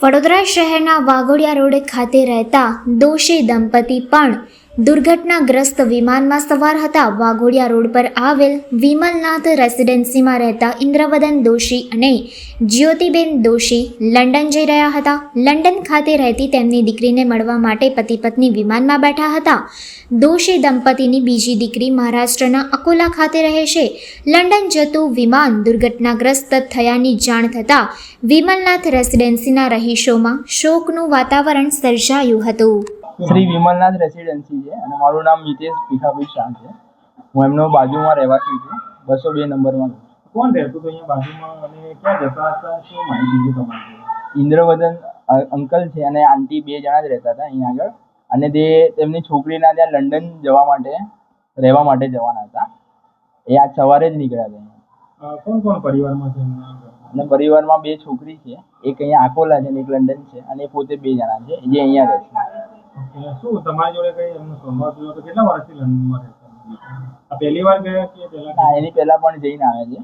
વડોદરા શહેરના વાઘોડિયા રોડ ખાતે રહેતા દોશી દંપતી પણ દુર્ઘટનાગ્રસ્ત વિમાનમાં સવાર હતા. વાઘોડિયા રોડ પર આવેલ વિમલનાથ રેસિડેન્સીમાં રહેતા ઇન્દ્રવદન દોશી અને જ્યોતિબેન દોશી લંડન જઈ રહ્યા હતા. લંડન ખાતે રહેતી તેમની દીકરીને મળવા માટે પતિ પત્ની વિમાનમાં બેઠા હતા. દોશી દંપતીની બીજી દીકરી મહારાષ્ટ્રના અકોલા ખાતે રહે છે. લંડન જતું વિમાન દુર્ઘટનાગ્રસ્ત થયાની જાણ થતાં વિમલનાથ રેસિડેન્સીના રહીશોમાં શોકનું વાતાવરણ સર્જાયું હતું. શ્રી વિમલનાથ રેસિડેન્સી છે અને મારું નામ મિતેશ ભીખાભાઈ શાહ છે. હું એમનો બાજુમાં રહેવાસી છું, 202 નંબરમાં. કોણ રહેતું હતું અહીંયા બાજુમાં અને ક્યાં જતા હતા? શું માહિતી છે તમારી? ઇન્દ્રવદન અંકલ છે અને આંટી 2 જણા જ રહેતા હતા અહીંયા આગળ, અને તેમની છોકરીના ત્યાં લંડન જવા માટે રહેવા માટે જવાના હતા. એ આજ સવારે જ નીકળ્યા હતા. કોણ કોણ પરિવારમાં છે? અને પરિવારમાં 2 છોકરી છે, એક અહીંયા આકોલા છે અને એક લંડન છે, અને એ પોતે 2 જણા છે જે અહીંયા રહે છે. શું તમારી જોડે કઈ એમનો સંવાદ થયો તો? કેટલા વર્ષથી લંડનમાં રહેતા? આ પહેલી વાર ગયા કે પહેલા? એની પહેલા પણ જઈને આવ્યા છે.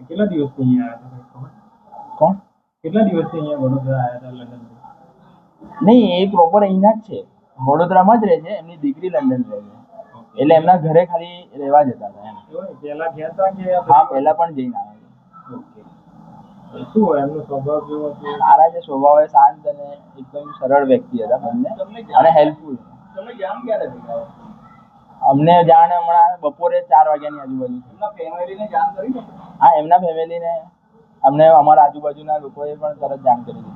કેટલા દિવસથી અહીંયા આવ્યા હતા? કોણ? કેટલા દિવસથી અહીંયા વડોદરા આવ્યા હતા લંડન? નહીં, એ પ્રોપર અહીંના જ છે, વડોદરામાં જ રહે છે. એમની દીકરી લંડન રહે છે, એટલે એમના ઘરે ખાલી રહેવા જતા હતા. પહેલા ગયા હતા કે? હા, પહેલા પણ જઈને આવ્યા છે. શું એમનો સ્વભાવ કેવો હતો? સારા છે સ્વભાવે, શાંત અને એકદમ સરળ વ્યક્તિ હતા બંને, અને હેલ્પફુલ. તમે જાણ ક્યારે થઈ? અમને જાણ હમણાં બપોરે 4 વાગ્યાની આજુબાજુ. એમના ફેમિલીને જાણ કરી? હા, એમના ફેમિલીને અમને અમારા આજુબાજુના લોકોએ પણ તરત જાણ કરી દીધી.